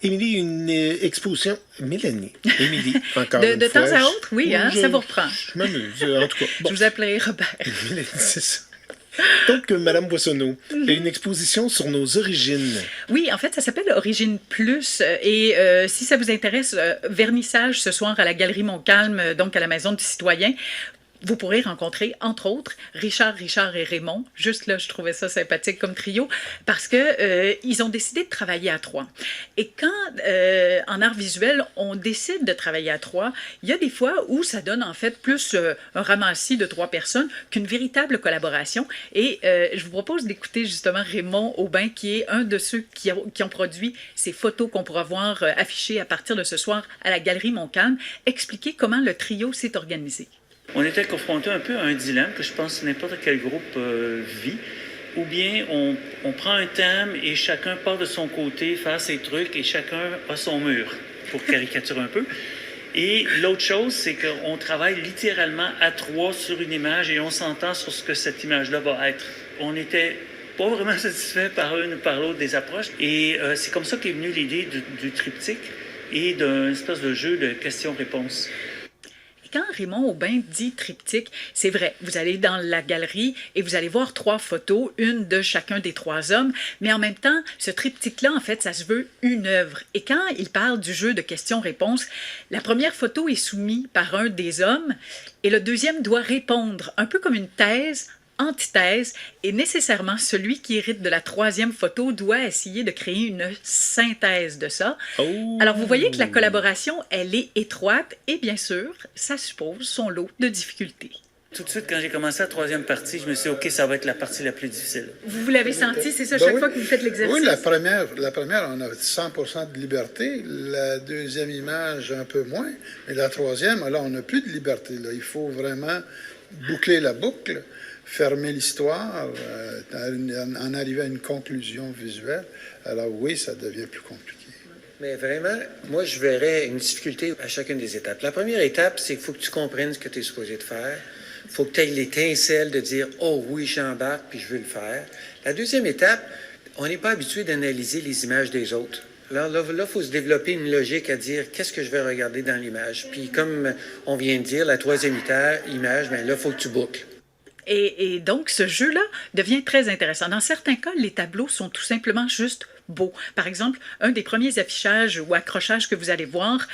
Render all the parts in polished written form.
Émilie, une exposition. Mélanie. Émilie, encore De une temps fois. à autre, oui, hein, ça vous reprend. Je m'amuse, en tout cas. Bon, Je vous appelais Robert. Mélanie, c'est ça. Donc, Madame Boissonneau, une exposition sur nos origines. Oui, en fait, ça s'appelle Origine Plus. Et si ça vous intéresse, vernissage ce soir à la Galerie Montcalm, donc à la Maison du Citoyen. Vous pourrez rencontrer, entre autres, Richard et Raymond. Juste là, je trouvais ça sympathique comme trio, parce que ils ont décidé de travailler à trois. Et quand, en art visuel, on décide de travailler à trois, il y a des fois où ça donne en fait plus un ramassis de trois personnes qu'une véritable collaboration. Et je vous propose d'écouter justement Raymond Aubin, qui est un de ceux qui ont produit ces photos qu'on pourra voir affichées à partir de ce soir à la Galerie Montcalm, expliquer comment le trio s'est organisé. On était confronté un peu à un dilemme que je pense que n'importe quel groupe vit. Ou bien on prend un thème et chacun part de son côté, faire ses trucs et chacun a son mur, pour caricaturer un peu. Et l'autre chose, c'est qu'on travaille littéralement à trois sur une image et on s'entend sur ce que cette image-là va être. On n'était pas vraiment satisfait par une ou par l'autre des approches. Et c'est comme ça qu'est venue l'idée du triptyque et d'un espèce de jeu de questions-réponses. Quand Raymond Aubin dit triptyque, c'est vrai, vous allez dans la galerie et vous allez voir trois photos, une de chacun des trois hommes, mais en même temps, ce triptyque-là, en fait, ça se veut une œuvre. Et quand il parle du jeu de questions-réponses, la première photo est soumise par un des hommes et le deuxième doit répondre, un peu comme une thèse, antithèse, et nécessairement celui qui hérite de la troisième photo doit essayer de créer une synthèse de ça. Oh. Alors vous voyez que la collaboration, elle est étroite et bien sûr, ça suppose son lot de difficultés. Tout de suite, quand j'ai commencé la troisième partie, je me suis dit, OK, ça va être la partie la plus difficile. Vous l'avez senti, c'est ça, Ben chaque oui. fois que vous faites l'exercice? Oui, la première, on a 100% de liberté. La deuxième image, un peu moins. Mais la troisième, là, on n'a plus de liberté. Là. Il faut vraiment boucler la boucle, fermer l'histoire, en arriver à une conclusion visuelle. Alors oui, ça devient plus compliqué. Mais vraiment, moi, je verrais une difficulté à chacune des étapes. La première étape, c'est qu'il faut que tu comprennes ce que tu es supposé de faire. Il faut que tu aies l'étincelle de dire « Oh oui, j'embarque, puis je veux le faire ». La deuxième étape, on n'est pas habitué d'analyser les images des autres. Alors là, il faut se développer une logique à dire « Qu'est-ce que je vais regarder dans l'image ». Puis comme on vient de dire, la troisième image, bien là, il faut que tu boucles. Et donc, ce jeu-là devient très intéressant. Dans certains cas, les tableaux sont tout simplement juste beaux. Par exemple, un des premiers affichages ou accrochages que vous allez voir,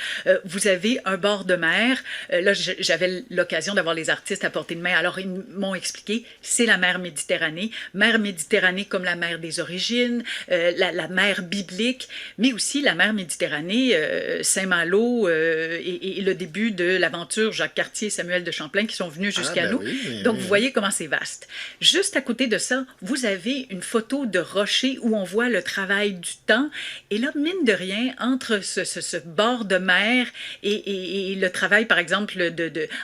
vous avez un bord de mer. Là, j'avais l'occasion d'avoir les artistes à portée de main. Alors, ils m'ont expliqué, c'est la mer Méditerranée. Mer Méditerranée comme la mer des origines, la mer biblique, mais aussi la mer Méditerranée, Saint-Malo et le début de l'aventure Jacques Cartier, Samuel de Champlain qui sont venus jusqu'à nous. Oui, Donc, vous voyez comment c'est vaste. Juste à côté de ça, vous avez une photo de rocher où on voit le travail du temps. Et là, mine de rien, entre ce bord de mer et le travail, par exemple,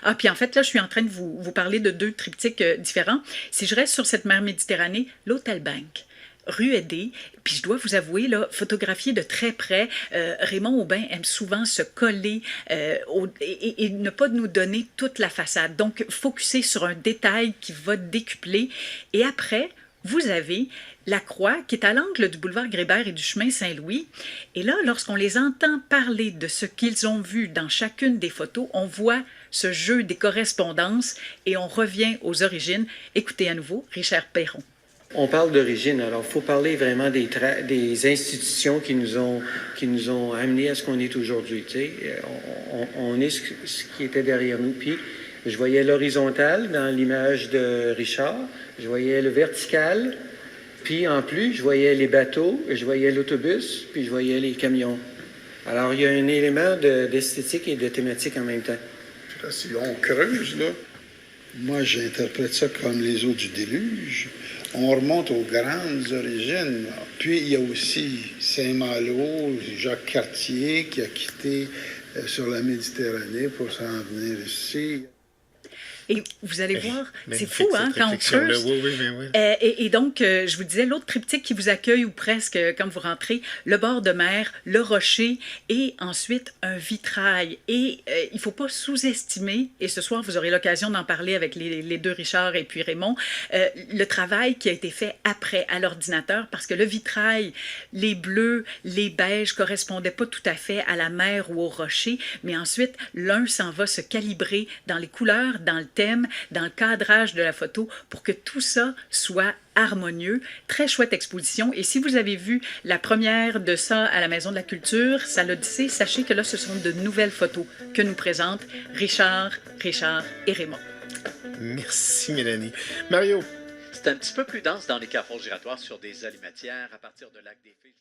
Ah, puis en fait, là, je suis en train de vous parler de deux triptyques différents. Si je reste sur cette mer Méditerranée, l'Hôtel Bank, rue Edé, puis je dois vous avouer, là, photographier de très près, Raymond Aubin aime souvent se coller et ne pas nous donner toute la façade. Donc, focuser sur un détail qui va décupler. Et après, vous avez la croix qui est à l'angle du boulevard Grébert et du chemin Saint-Louis. Et là, lorsqu'on les entend parler de ce qu'ils ont vu dans chacune des photos, on voit ce jeu des correspondances et on revient aux origines. Écoutez à nouveau Richard Perron. On parle d'origine, alors il faut parler vraiment des institutions qui nous ont amenés à ce qu'on est aujourd'hui. Tu sais. On est ce qui était derrière nous. Puis je voyais l'horizontal dans l'image de Richard, je voyais le vertical, puis en plus je voyais les bateaux, je voyais l'autobus, puis je voyais les camions. Alors il y a un élément d'esthétique et de thématique en même temps. Là, si on creuse, là, moi j'interprète ça comme les eaux du déluge. On remonte aux grandes origines. Puis, il y a aussi Saint-Malo, Jacques Cartier, qui a quitté sur la Méditerranée pour s'en venir ici. Et vous allez voir, c'est Magnifique, fou, hein, cette quand on réflexion-là. creuse. Oui, oui, mais oui. Et donc, je vous disais, l'autre triptyque qui vous accueille, ou presque, quand vous rentrez, le bord de mer, le rocher, et ensuite un vitrail. Et il ne faut pas sous-estimer, et ce soir, vous aurez l'occasion d'en parler avec les deux Richard et puis Raymond, le travail qui a été fait après à l'ordinateur, parce que le vitrail, les bleus, les beiges correspondaient pas tout à fait à la mer ou au rocher, mais ensuite, l'un s'en va se calibrer dans les couleurs, dans le thème, dans le cadrage de la photo pour que tout ça soit harmonieux. Très chouette exposition. Et si vous avez vu la première de ça à la Maison de la Culture, ça l'Odyssée, sachez que là, ce sont de nouvelles photos que nous présentent Richard et Raymond. Merci, Mélanie. Mario. C'est un petit peu plus dense dans les carrefours giratoires sur des alimatières à partir de Lac des Fées.